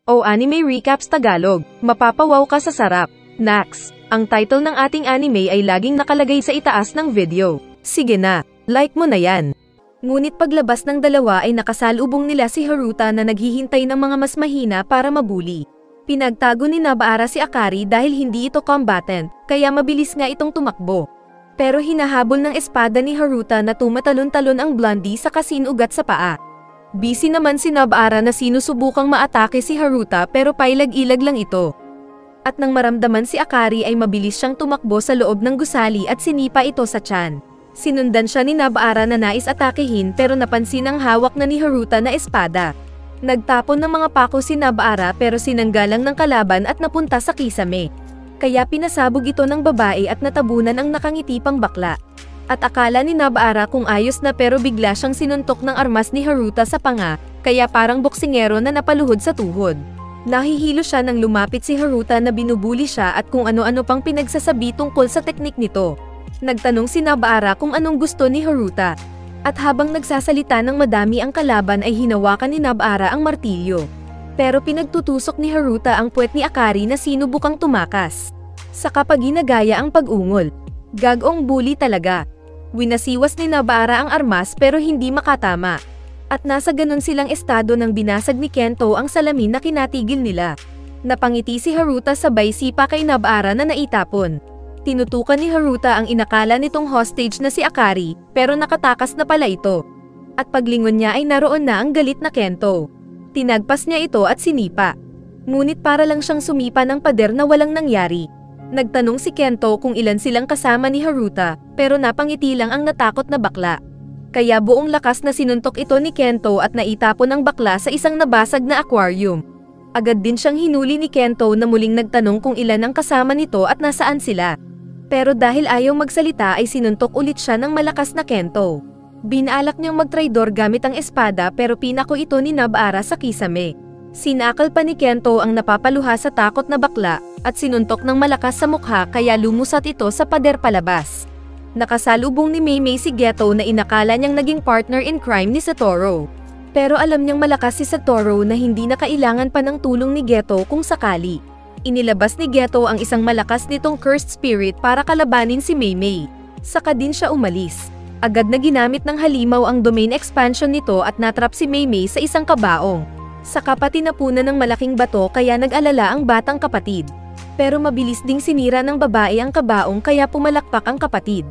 O Anime Recaps Tagalog, mapapawaw ka sa sarap. Nax, ang title ng ating anime ay laging nakalagay sa itaas ng video. Sige na, like mo na yan. Ngunit paglabas ng dalawa ay nakasalubong nila si Haruta na naghihintay ng mga mas mahina para mabuli. Pinagtago ni Nobara si Akari dahil hindi ito combatant, kaya mabilis nga itong tumakbo. Pero hinahabol ng espada ni Haruta na tumatalon-talon ang blondie sa kasinugat sa paa. Busy naman si Nobara na sinusubukang maatake si Haruta pero pailag-ilag lang ito. At nang maramdaman si Akari ay mabilis siyang tumakbo sa loob ng gusali at sinipa ito sa tiyan. Sinundan siya ni Nobara na nais atakehin pero napansin ang hawak na ni Haruta na espada. Nagtapon ng mga pako si Nobara pero sinanggalang ng kalaban at napunta sa kisame. Kaya pinasabog ito ng babae at natabunan ang nakangiti pang bakla. At akala ni Nobara kung ayos na pero bigla siyang sinuntok ng armas ni Haruta sa panga, kaya parang boksingero na napaluhod sa tuhod. Nahihilo siya nang lumapit si Haruta na binubuli siya at kung ano-ano pang pinagsasabi tungkol sa teknik nito. Nagtanong si Nobara kung anong gusto ni Haruta. At habang nagsasalita ng madami ang kalaban ay hinawakan ni Nobara ang martilyo. Pero pinagtutusok ni Haruta ang puwet ni Akari na sinubukang tumakas. Saka pa ginagaya ang pag-ungol. Gagong bully talaga. Winasiwas ni Nobara ang armas pero hindi makatama. At nasa ganun silang estado nang binasag ni Kento ang salamin na kinatigil nila. Napangiti si Haruta sabay sipa kay Nobara na naitapon. Tinutukan ni Haruta ang inakala nitong hostage na si Akari, pero nakatakas na pala ito. At paglingon niya ay naroon na ang galit na Kento. Tinagpas niya ito at sinipa. Ngunit para lang siyang sumipa ng pader na walang nangyari. Nagtanong si Kento kung ilan silang kasama ni Haruta, pero napangiti lang ang natakot na bakla. Kaya buong lakas na sinuntok ito ni Kento at naitapon ang bakla sa isang nabasag na aquarium. Agad din siyang hinuli ni Kento na muling nagtanong kung ilan ang kasama nito at nasaan sila. Pero dahil ayaw magsalita ay sinuntok ulit siya ng malakas na Kento. Binalak niyang magtraidor gamit ang espada pero pinako ito ni Nobara sa kisame. Sinakal pa ni Kento ang napapaluha sa takot na bakla at sinuntok ng malakas sa mukha kaya lumusat ito sa pader palabas. Nakasalubong ni Maymay si Geto na inakala niyang naging partner in crime ni Satoru. Pero alam niyang malakas si Satoru na hindi na kailangan pa ng tulong ni Geto kung sakali. Inilabas ni Geto ang isang malakas nitong cursed spirit para kalabanin si Maymay. Saka din siya umalis. Agad na ginamit ng halimaw ang domain expansion nito at natrap si Maymay sa isang kabaong. Saka pati napunan ng malaking bato kaya nag-alala ang batang kapatid. Pero mabilis ding sinira ng babae ang kabaong kaya pumalakpak ang kapatid.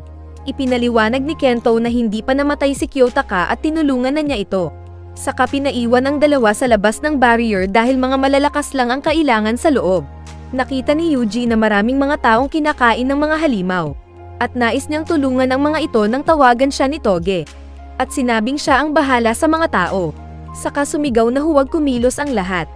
Ipinaliwanag ni Kento na hindi pa namatay si Kyotaka at tinulungan na niya ito. Saka pinaiwan ang dalawa sa labas ng barrier dahil mga malalakas lang ang kailangan sa loob. Nakita ni Yuji na maraming mga taong kinakain ng mga halimaw. At nais niyang tulungan ang mga ito nang tawagan siya ni Toge. At sinabing siya ang bahala sa mga tao. Saka sumigaw na huwag kumilos ang lahat.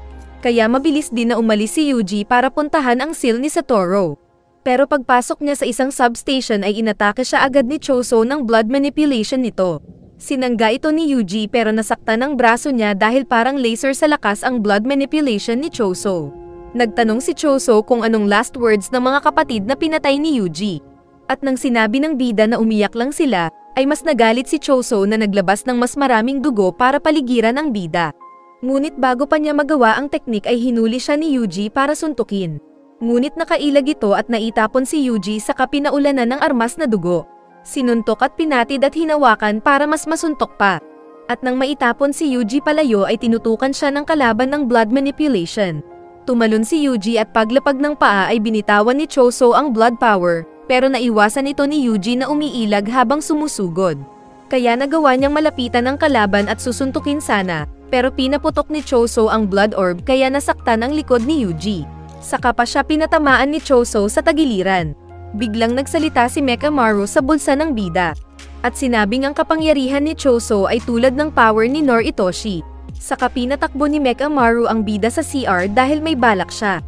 Kaya mabilis din na umalis si Yuji para puntahan ang seal ni Satoru. Pero pagpasok niya sa isang substation ay inatake siya agad ni Choso ng blood manipulation nito. Sinangga ito ni Yuji pero nasaktan ang braso niya dahil parang laser sa lakas ang blood manipulation ni Choso. Nagtanong si Choso kung anong last words ng mga kapatid na pinatay ni Yuji. At nang sinabi ng bida na umiyak lang sila, ay mas nagalit si Choso na naglabas ng mas maraming dugo para paligiran ang bida. Ngunit bago pa niya magawa ang teknik ay hinuli siya ni Yuji para suntukin. Ngunit nakailag ito at naitapon si Yuji sa kapinaulanan ng armas na dugo. Sinuntok at pinatid at hinawakan para mas masuntok pa. At nang maitapon si Yuji palayo ay tinutukan siya ng kalaban ng blood manipulation. Tumalon si Yuji at paglapag ng paa ay binitawan ni Choso ang blood power. Pero naiwasan ito ni Yuji na umiilag habang sumusugod. Kaya nagawa niyang malapitan ang kalaban at susuntukin sana, pero pinaputok ni Choso ang blood orb kaya nasaktan ang likod ni Yuji. Saka pa siya pinatamaan ni Choso sa tagiliran. Biglang nagsalita si Mekamaru sa bulsa ng bida. At sinabing ang kapangyarihan ni Choso ay tulad ng power ni Noritoshi. Saka pinatakbo ni Mekamaru ang bida sa CR dahil may balak siya.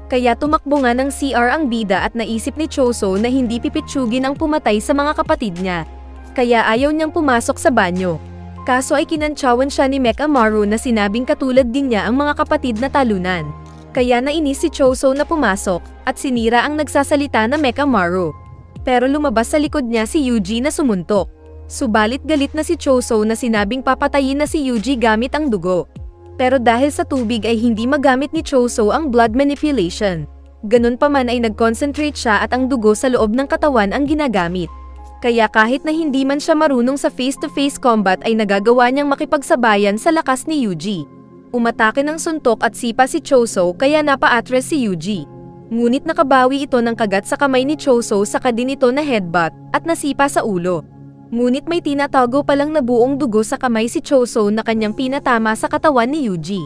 Kaya tumakbo nga ng CR ang bida at naisip ni Choso na hindi pipitsugin ang pumatay sa mga kapatid niya. Kaya ayaw niyang pumasok sa banyo. Kaso ay kinantsawan siya ni Mekamaru na sinabing katulad din niya ang mga kapatid na talunan. Kaya nainis si Choso na pumasok at sinira ang nagsasalita na Mekamaru. Pero lumabas sa likod niya si Yuji na sumuntok. Subalit galit na si Choso na sinabing papatayin na si Yuji gamit ang dugo. Pero dahil sa tubig ay hindi magamit ni Choso ang blood manipulation. Ganun pa man ay nag-concentrate siya at ang dugo sa loob ng katawan ang ginagamit. Kaya kahit na hindi man siya marunong sa face-to-face combat ay nagagawa niyang makipagsabayan sa lakas ni Yuji. Umatake ng suntok at sipa si Choso kaya napa-atras si Yuji. Ngunit nakabawi ito ng kagat sa kamay ni Choso saka din ito na headbutt at nasipa sa ulo. Ngunit may tinatago palang na buong dugo sa kamay si Choso na kanyang pinatama sa katawan ni Yuji.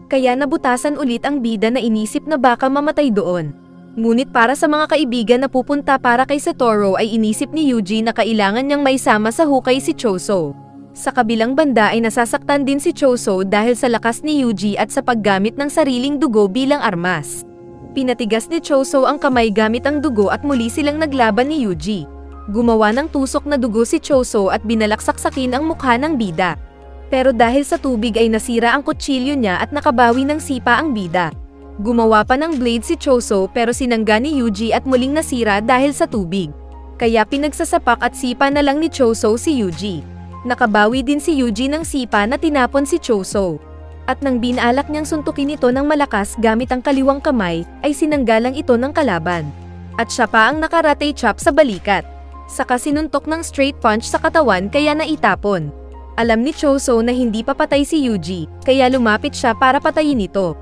Kaya nabutasan ulit ang bida na inisip na baka mamatay doon. Ngunit para sa mga kaibigan na pupunta para kay Satoru ay inisip ni Yuji na kailangan niyang maisama sa hukay si Choso. Sa kabilang banda ay nasasaktan din si Choso dahil sa lakas ni Yuji at sa paggamit ng sariling dugo bilang armas. Pinatigas ni Choso ang kamay gamit ang dugo at muli silang naglaban ni Yuji. Gumawa ng tusok na dugo si Choso at binalaksaksakin ang mukha ng bida. Pero dahil sa tubig ay nasira ang kutsilyo niya at nakabawi ng sipa ang bida. Gumawa pa ng blade si Choso pero sinangga ni Yuji at muling nasira dahil sa tubig. Kaya pinagsasapak at sipa na lang ni Choso si Yuji. Nakabawi din si Yuji ng sipa na tinapon si Choso. At nang binalak niyang suntukin ito ng malakas gamit ang kaliwang kamay, ay sinangga lang ito ng kalaban. At siya pa ang nakarate chop sa balikat. Saka sinuntok ng straight punch sa katawan kaya naitapon. Alam ni Choso na hindi pa patay si Yuji, kaya lumapit siya para patayin ito.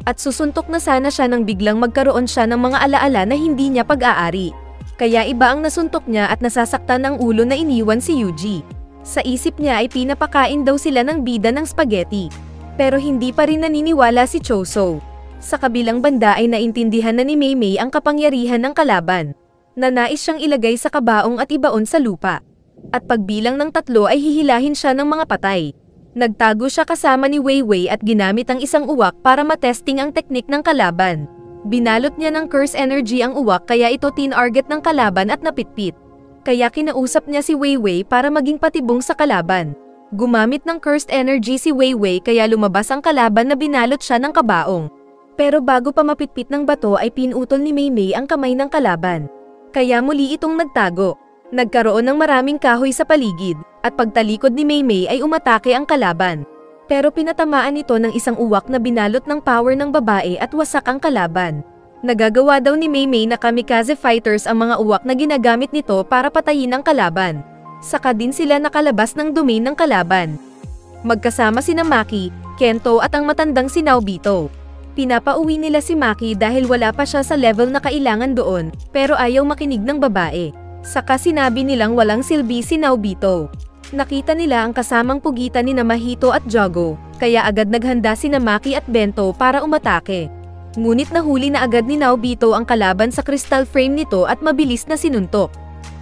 At susuntok na sana siya nang biglang magkaroon siya ng mga alaala na hindi niya pag-aari. Kaya iba ang nasuntok niya at nasasaktan ang ulo na iniwan si Yuji. Sa isip niya ay pinapakain daw sila ng bida ng spaghetti. Pero hindi pa rin naniniwala si Choso. Sa kabilang banda ay naintindihan na ni Meimei ang kapangyarihan ng kalaban. Na nais siyang ilagay sa kabaong at ibaon sa lupa. At pagbilang ng 3 ay hihilahin siya ng mga patay. Nagtago siya kasama ni Weiwei at ginamit ang isang uwak para matesting ang teknik ng kalaban. Binalot niya ng curse energy ang uwak kaya ito tinarget ng kalaban at napitpit. Kaya kinausap niya si Weiwei para maging patibong sa kalaban. Gumamit ng cursed energy si Weiwei kaya lumabas ang kalaban na binalot siya ng kabaong. Pero bago pa mapitpit ng bato ay pinutol ni Meimei ang kamay ng kalaban. Kaya muli itong nagtago. Nagkaroon ng maraming kahoy sa paligid, at pagtalikod ni Meimei ay umatake ang kalaban. Pero pinatamaan ito ng isang uwak na binalot ng power ng babae at wasak ang kalaban. Nagagawa daw ni Meimei na kamikaze fighters ang mga uwak na ginagamit nito para patayin ang kalaban. Saka din sila nakalabas ng domain ng kalaban. Magkasama sina Maki, Kento at ang matandang si Naobito. Pinapauwi nila si Maki dahil wala pa siya sa level na kailangan doon, pero ayaw makinig ng babae. Saka sinabi nilang walang silbi si Naobito. Nakita nila ang kasamang pugitan ni Mahito at Jogo, kaya agad naghanda si Maki at Bento para umatake. Ngunit nahuli na agad ni Naobito ang kalaban sa crystal frame nito at mabilis na sinuntok.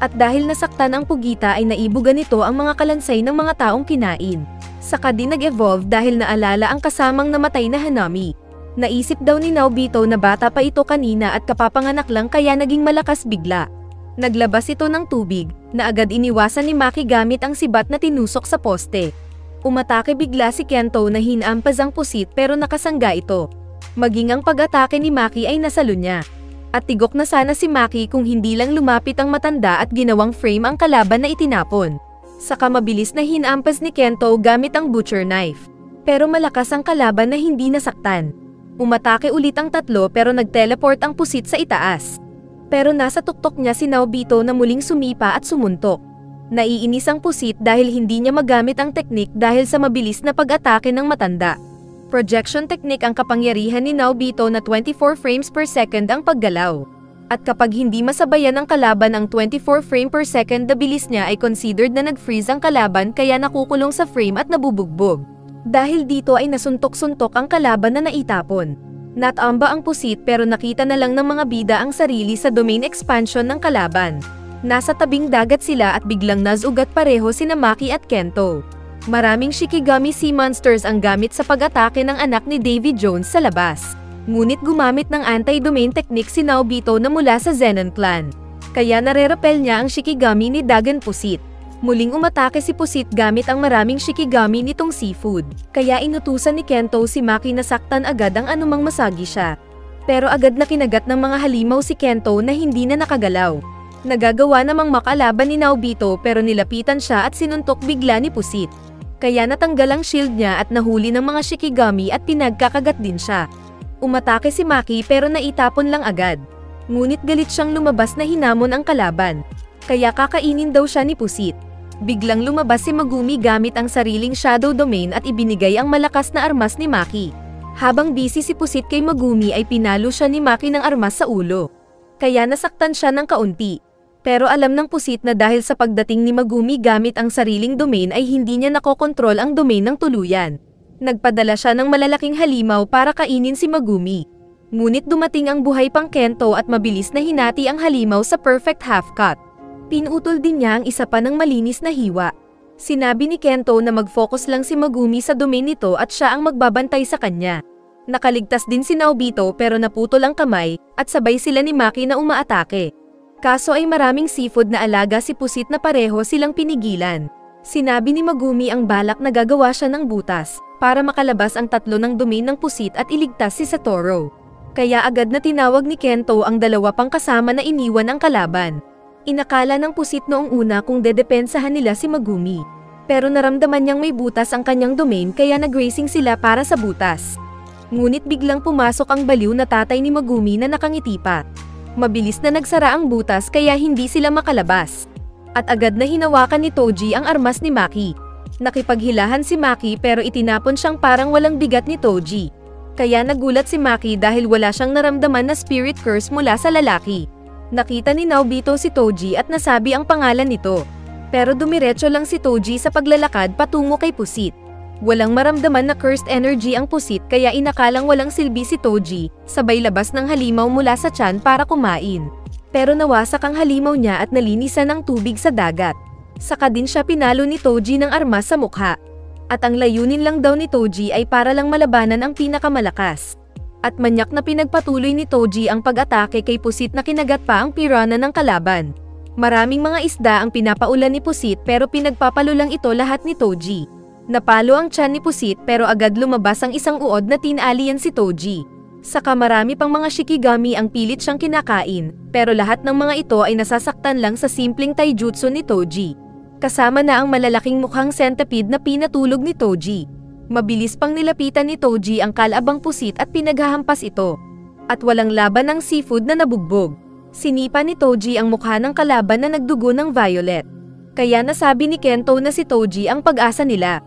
At dahil nasaktan ang pugita ay naibuga nito ang mga kalansay ng mga taong kinain. Saka din nag-evolve dahil naalala ang kasamang namatay na Hanami. Naisip daw ni Naobito na bata pa ito kanina at kapapanganak lang kaya naging malakas bigla. Naglabas ito ng tubig, na agad iniwasan ni Maki gamit ang sibat na tinusok sa poste. Umatake bigla si Kento na hinampas ang pusit pero nakasangga ito. Maging ang pag-atake ni Maki ay nasalo niya. At tigok na sana si Maki kung hindi lang lumapit ang matanda at ginawang frame ang kalaban na itinapon. Saka mabilis na hinampas ni Kento gamit ang butcher knife. Pero malakas ang kalaban na hindi nasaktan. Umatake ulit ang 3 pero nag-teleport ang pusit sa itaas. Pero nasa tuktok niya si Naobito na muling sumipa at sumuntok. Naiinis ang pusit dahil hindi niya magamit ang teknik dahil sa mabilis na pag-atake ng matanda. Projection technique ang kapangyarihan ni Naobito na 24 frames per second ang paggalaw. At kapag hindi masabayan ng kalaban ang 24 frame per second na bilis niya ay considered na nag-freeze ang kalaban kaya nakukulong sa frame at nabubugbog. Dahil dito ay nasuntok-suntok ang kalaban na naitapon. Natamba ang pusit pero nakita na lang ng mga bida ang sarili sa domain expansion ng kalaban. Nasa tabing dagat sila at biglang nazugat pareho sina Maki at Kento. Maraming Shikigami Sea Monsters ang gamit sa pag-atake ng anak ni Davy Jones sa labas. Ngunit gumamit ng anti-domain technique si Naobito na mula sa Zenon clan. Kaya nare-repel niya ang Shikigami ni Dagan Pusit. Muling umatake si Pusit gamit ang maraming Shikigami nitong seafood. Kaya inutusan ni Kento si Maki na saktan agad ang anumang masagi siya. Pero agad na kinagat ng mga halimaw si Kento na hindi na nakagalaw. Nagagawa namang makalaban ni Naobito pero nilapitan siya at sinuntok bigla ni Pusit. Kaya natanggal ang shield niya at nahuli ng mga Shikigami at pinagkakagat din siya. Umatake si Maki pero naitapon lang agad. Ngunit galit siyang lumabas na hinamon ang kalaban. Kaya kakainin daw siya ni Pusit. Biglang lumabas si Megumi gamit ang sariling Shadow Domain at ibinigay ang malakas na armas ni Maki. Habang busy si Pusit kay Megumi ay pinalo siya ni Maki ng armas sa ulo. Kaya nasaktan siya ng kaunti. Pero alam ng Pusit na dahil sa pagdating ni Megumi gamit ang sariling domain ay hindi niya nakokontrol ang domain ng tuluyan. Nagpadala siya ng malalaking halimaw para kainin si Megumi. Ngunit dumating ang buhay pang Kento at mabilis na hinati ang halimaw sa perfect half-cut. Pinutol din niya ang isa pa ng malinis na hiwa. Sinabi ni Kento na mag-focus lang si Megumi sa domain nito at siya ang magbabantay sa kanya. Nakaligtas din si Naobito pero naputol ang kamay at sabay sila ni Maki na umaatake. Kaso ay maraming seafood na alaga si Pusit na pareho silang pinigilan. Sinabi ni Megumi ang balak na gagawa siya ng butas para makalabas ang tatlo ng domain ng Pusit at iligtas si Satoru. Kaya agad na tinawag ni Kento ang dalawa pang kasama na iniwan ang kalaban. Inakala ng Pusit noong una kung dedepensahan nila si Megumi. Pero naramdaman niyang may butas ang kanyang domain kaya nag-racing sila para sa butas. Ngunit biglang pumasok ang baliw na tatay ni Megumi na nakangiti pa. Mabilis na nagsara ang butas kaya hindi sila makalabas. At agad na hinawakan ni Toji ang armas ni Maki. Nakipaghilahan si Maki pero itinapon siyang parang walang bigat ni Toji. Kaya nagulat si Maki dahil wala siyang naramdaman na spirit curse mula sa lalaki. Nakita ni Naobito si Toji at nasabi ang pangalan nito. Pero dumiretso lang si Toji sa paglalakad patungo kay Pusit. Walang maramdaman na cursed energy ang Pusit kaya inakalang walang silbi si Toji, sabay labas ng halimaw mula sa tiyan para kumain. Pero nawasak ang halimaw niya at nalinisan ng tubig sa dagat. Saka din siya pinalo ni Toji ng armas sa mukha. At ang layunin lang daw ni Toji ay para lang malabanan ang pinakamalakas. At manyak na pinagpatuloy ni Toji ang pag-atake kay Pusit na kinagat pa ang piranha ng kalaban. Maraming mga isda ang pinapaulan ni Pusit pero pinagpapalo lang ito lahat ni Toji. Napalo ang tiyan ni Pusit pero agad lumabas ang isang uod na tinalian si Toji. Saka marami pang mga Shikigami ang pilit siyang kinakain, pero lahat ng mga ito ay nasasaktan lang sa simpleng taijutsu ni Toji. Kasama na ang malalaking mukhang centipede na pinatulog ni Toji. Mabilis pang nilapitan ni Toji ang kalabang Pusit at pinaghahampas ito. At walang laban ng seafood na nabugbog. Sinipa ni Toji ang mukha ng kalaban na nagdugo ng violet. Kaya nasabi ni Kento na si Toji ang pag-asa nila.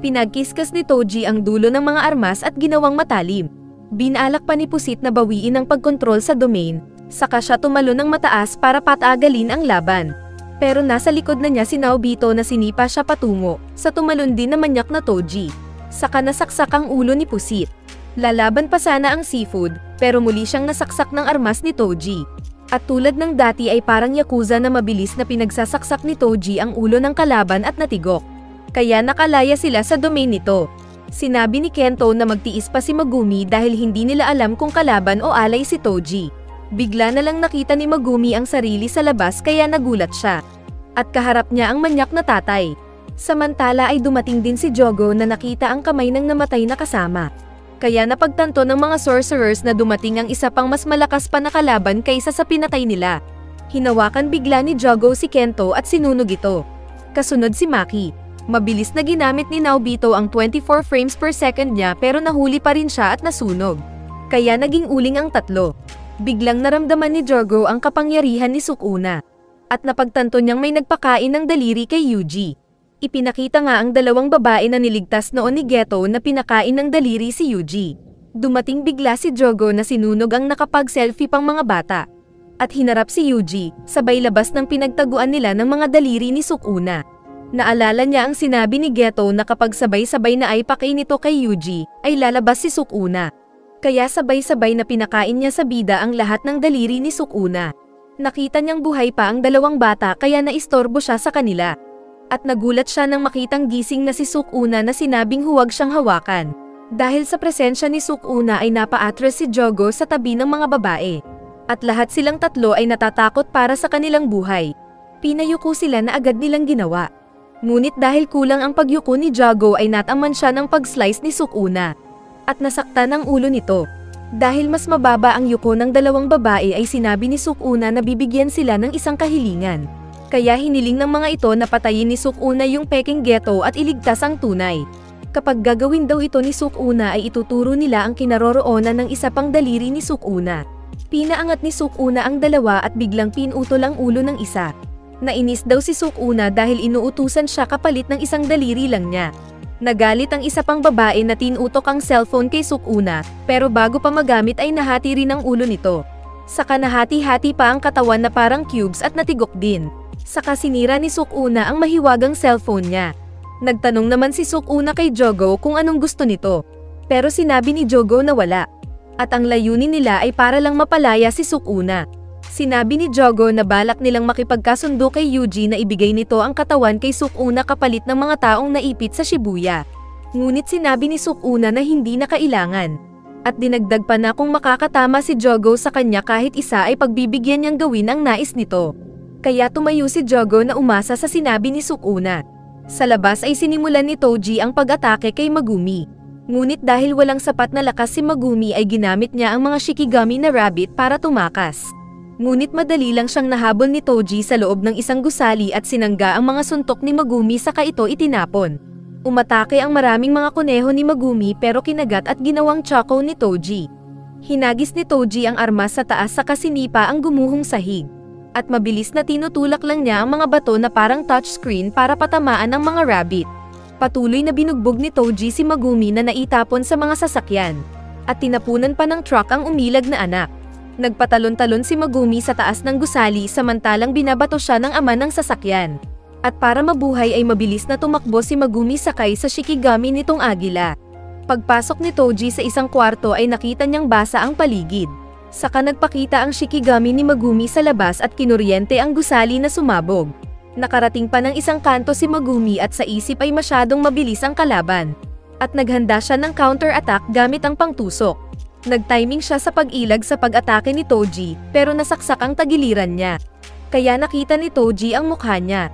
Pinagkiskas ni Toji ang dulo ng mga armas at ginawang matalim. Binalak pa ni Pusit na bawiin ang pagkontrol sa domain, saka siya tumalo ng mataas para patagalin ang laban. Pero nasa likod na niya si Naobito na sinipa siya patungo, sa tumalon din na manyak na Toji. Saka nasaksak ang ulo ni Pusit. Lalaban pa sana ang seafood, pero muli siyang nasaksak ng armas ni Toji. At tulad ng dati ay parang yakuza na mabilis na pinagsasaksak ni Toji ang ulo ng kalaban at natigok. Kaya nakalaya sila sa domain nito. Sinabi ni Kento na magtiis pa si Megumi dahil hindi nila alam kung kalaban o alay si Toji. Bigla na lang nakita ni Megumi ang sarili sa labas kaya nagulat siya. At kaharap niya ang manyak na tatay. Samantala ay dumating din si Jogo na nakita ang kamay ng namatay na kasama. Kaya napagtanto ng mga sorcerers na dumating ang isa pang mas malakas pa na kalaban kaysa sa pinatay nila. Hinawakan bigla ni Jogo si Kento at sinunog ito. Kasunod si Maki. Mabilis na ginamit ni Naobito ang 24 frames per second niya pero nahuli pa rin siya at nasunog. Kaya naging uling ang tatlo. Biglang naramdaman ni Jogo ang kapangyarihan ni Sukuna. At napagtanto niyang may nagpakain ng daliri kay Yuji. Ipinakita nga ang dalawang babae na niligtas noon ni Geto na pinakain ng daliri si Yuji. Dumating bigla si Jogo na sinunog ang nakapag-selfie pang mga bata. At hinarap si Yuji, sabay labas ng pinagtaguan nila ng mga daliri ni Sukuna. Naalala niya ang sinabi ni Geto na kapag sabay-sabay na ay pakain nito kay Yuji, ay lalabas si Sukuna. Kaya sabay-sabay na pinakain niya sa bida ang lahat ng daliri ni Sukuna. Nakita niyang buhay pa ang dalawang bata kaya naistorbo siya sa kanila. At nagulat siya nang makitang gising na si Sukuna na sinabing huwag siyang hawakan. Dahil sa presensya ni Sukuna ay napaatras si Jogo sa tabi ng mga babae. At lahat silang tatlo ay natatakot para sa kanilang buhay. Pinayuko sila na agad nilang ginawa. Ngunit dahil kulang ang pagyuko ni Jogo ay nataman siya ng pag-slice ni Sukuna. At nasaktan ang ulo nito. Dahil mas mababa ang yuko ng dalawang babae ay sinabi ni Sukuna na bibigyan sila ng isang kahilingan. Kaya hiniling ng mga ito na patayin ni Sukuna yung peking Geto at iligtas ang tunay. Kapag gagawin daw ito ni Sukuna ay ituturo nila ang kinaroroonan ng isa pang daliri ni Sukuna. Pinaangat ni Sukuna ang dalawa at biglang pinutol ang ulo ng isa. Nainis daw si Sukuna dahil inuutusan siya kapalit ng isang daliri lang niya. Nagalit ang isa pang babae na tinutok ang cellphone kay Sukuna, pero bago pa magamit ay nahati rin ang ulo nito. Saka nahati-hati pa ang katawan na parang cubes at natigok din. Saka sinira ni Sukuna ang mahiwagang cellphone niya. Nagtanong naman si Sukuna kay Jogo kung anong gusto nito. Pero sinabi ni Jogo na wala. At ang layunin nila ay para lang mapalaya si Sukuna. Sinabi ni Jogo na balak nilang makipagkasundo kay Yuji na ibigay nito ang katawan kay Sukuna kapalit ng mga taong naipit sa Shibuya. Ngunit sinabi ni Sukuna na hindi na kailangan. At dinagdag pa na kung makakatama si Jogo sa kanya kahit isa ay pagbibigyan niyang gawin ang nais nito. Kaya tumayo si Jogo na umasa sa sinabi ni Sukuna. Sa labas ay sinimulan ni Toji ang pag-atake kay Megumi. Ngunit dahil walang sapat na lakas si Megumi ay ginamit niya ang mga Shikigami na rabbit para tumakas. Ngunit madali lang siyang nahabol ni Toji sa loob ng isang gusali at sinangga ang mga suntok ni Megumi saka ito itinapon. Umatake ang maraming mga kuneho ni Megumi pero kinagat at ginawang choco ni Toji. Hinagis ni Toji ang armas sa taas saka sinipa ang gumuhong sahig. At mabilis na tinutulak lang niya ang mga bato na parang touchscreen para patamaan ang mga rabbit. Patuloy na binugbog ni Toji si Megumi na naitapon sa mga sasakyan. At tinapunan pa ng truck ang umilag na anak. Nagpatalon-talon si Megumi sa taas ng gusali samantalang binabato siya ng ama ng sasakyan. At para mabuhay ay mabilis na tumakbo si Megumi sakay sa Shikigami nitong agila. Pagpasok ni Toji sa isang kwarto ay nakita niyang basa ang paligid. Saka nagpakita ang Shikigami ni Megumi sa labas at kinuryente ang gusali na sumabog. Nakarating pa ng isang kanto si Megumi at sa isip ay masyadong mabilis ang kalaban. At naghanda siya ng counter-attack gamit ang pangtusok. Nagtiming siya sa pag-ilag sa pag-atake ni Toji pero nasaksak ang tagiliran niya. Kaya nakita ni Toji ang mukha niya.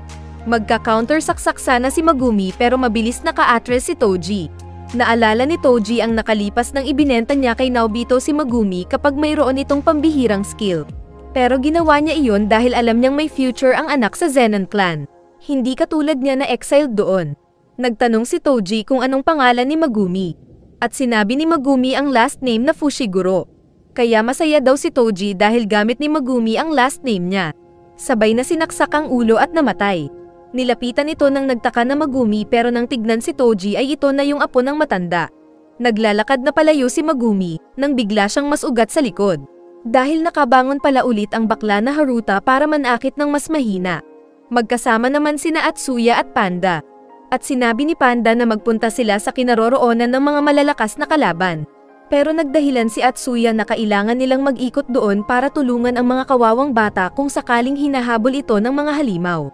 Magka-counter saksak sana si Megumi pero mabilis naka-atres si Toji. Naalala ni Toji ang nakalipas ng ibinenta niya kay Naobito si Megumi kapag mayroon itong pambihirang skill. Pero ginawa niya iyon dahil alam niyang may future ang anak sa Zenon clan. Hindi katulad niya na exiled doon. Nagtanong si Toji kung anong pangalan ni Megumi. At sinabi ni Megumi ang last name na Fushiguro. Kaya masaya daw si Toji dahil gamit ni Megumi ang last name niya. Sabay na sinaksak ang ulo at namatay. Nilapitan ito ng nagtaka na Megumi pero nang tignan si Toji ay ito na yung apo ng matanda. Naglalakad na palayo si Megumi nang bigla siyang masugat sa likod. Dahil nakabangon pala ulit ang bakla na Haruta para manakit ng mas mahina. Magkasama naman sina Atsuya at Panda. At sinabi ni Panda na magpunta sila sa kinaroroonan ng mga malalakas na kalaban. Pero nagdahilan si Atsuya na kailangan nilang mag-ikot doon para tulungan ang mga kawawang bata kung sakaling hinahabol ito ng mga halimaw.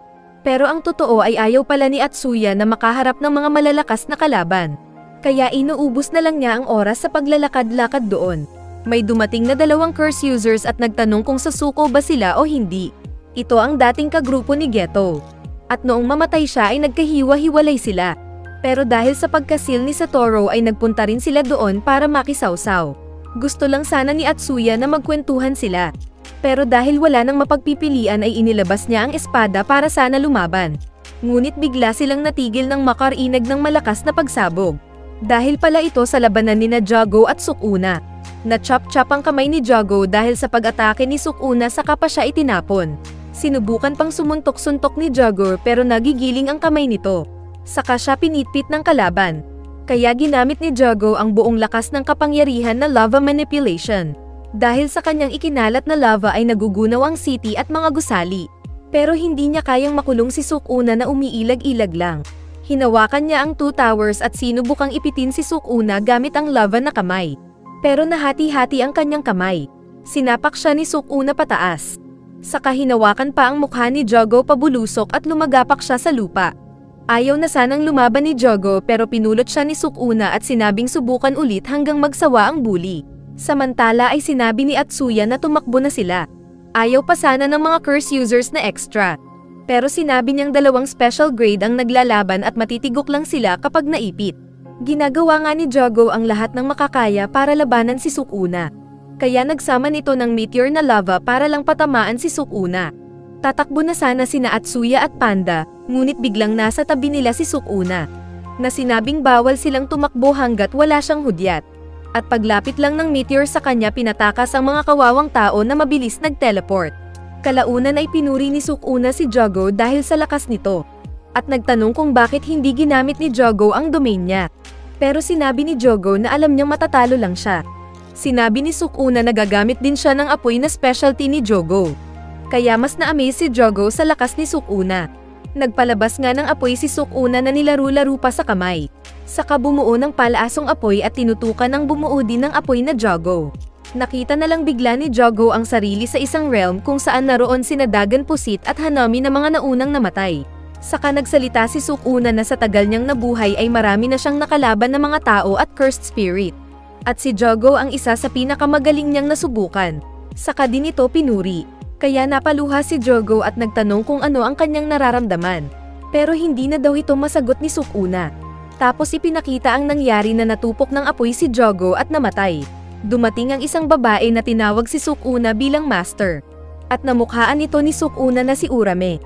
Pero ang totoo ay ayaw pala ni Atsuya na makaharap ng mga malalakas na kalaban. Kaya inuubos na lang niya ang oras sa paglalakad-lakad doon. May dumating na 2 curse users at nagtanong kung sasuko ba sila o hindi. Ito ang dating kagrupo ni Geto. At noong mamatay siya ay nagkahiwa-hiwalay sila. Pero dahil sa pagkasil ni Satoru ay nagpunta rin sila doon para makisawsaw. Gusto lang sana ni Atsuya na magkwentuhan sila. Pero dahil wala nang mapagpipilian ay inilabas niya ang espada para sana lumaban. Ngunit bigla silang natigil ng makarinag ng malakas na pagsabog. Dahil pala ito sa labanan ni Jogo at Sukuna. Na-chop-chop ang kamay ni Jogo dahil sa pag-atake ni Sukuna saka pa siya itinapon. Sinubukan pang sumuntok-suntok ni Jogo pero nagigiling ang kamay nito. Saka siya pinitpit ng kalaban. Kaya ginamit ni Jogo ang buong lakas ng kapangyarihan na lava manipulation. Dahil sa kanyang ikinalat na lava ay nagugunaw ang city at mga gusali. Pero hindi niya kayang makulong si Sukuna na umiilag-ilag lang. Hinawakan niya ang 2 towers at sinubukang ipitin si Sukuna gamit ang lava na kamay. Pero nahati-hati ang kanyang kamay. Sinapak siya ni Sukuna pataas. Saka hinawakan pa ang mukha ni Jogo pabulusok at lumagapak siya sa lupa. Ayaw na sanang lumaban ni Jogo pero pinulot siya ni Sukuna at sinabing subukan ulit hanggang magsawa ang bully. Samantala ay sinabi ni Atsuya na tumakbo na sila. Ayaw pa sana ng mga curse users na extra. Pero sinabi niyang 2 special grade ang naglalaban at matitigok lang sila kapag naipit. Ginagawa nga ni Jogo ang lahat ng makakaya para labanan si Sukuna. Kaya nagsama nito ng meteor na lava para lang patamaan si Sukuna. Tatakbo na sana sina Atsuya at Panda, ngunit biglang nasa tabi nila si Sukuna, na sinabing bawal silang tumakbo hanggat wala siyang hudyat. At paglapit lang ng meteor sa kanya pinatakas ang mga kawawang tao na mabilis nag-teleport. Kalaunan ay pinuri ni Sukuna si Jogo dahil sa lakas nito, at nagtanong kung bakit hindi ginamit ni Jogo ang domain niya. Pero sinabi ni Jogo na alam niyang matatalo lang siya. Sinabi ni Sukuna na gagamit din siya ng apoy na specialty ni Jogo. Kaya mas na-amaze si Jogo sa lakas ni Sukuna. Nagpalabas nga ng apoy si Sukuna na nilaro-laro pa sa kamay. Saka bumuo ng palaasong apoy at tinutukan ng bumuo din ng apoy na Jogo. Nakita na lang bigla ni Jogo ang sarili sa isang realm kung saan naroon sina Dagan Pusit at Hanami na mga naunang namatay. Saka nagsalita si Sukuna na sa tagal niyang nabuhay ay marami na siyang nakalaban na mga tao at cursed spirit. At si Jogo ang isa sa pinakamagaling niyang nasubukan. Saka din ito pinuri. Kaya napaluha si Jogo at nagtanong kung ano ang kanyang nararamdaman. Pero hindi na daw ito masagot ni Sukuna. Tapos ipinakita ang nangyari na natupok ng apoy si Jogo at namatay. Dumating ang isang babae na tinawag si Sukuna bilang master. At namukhaan ito ni Sukuna na si Urame.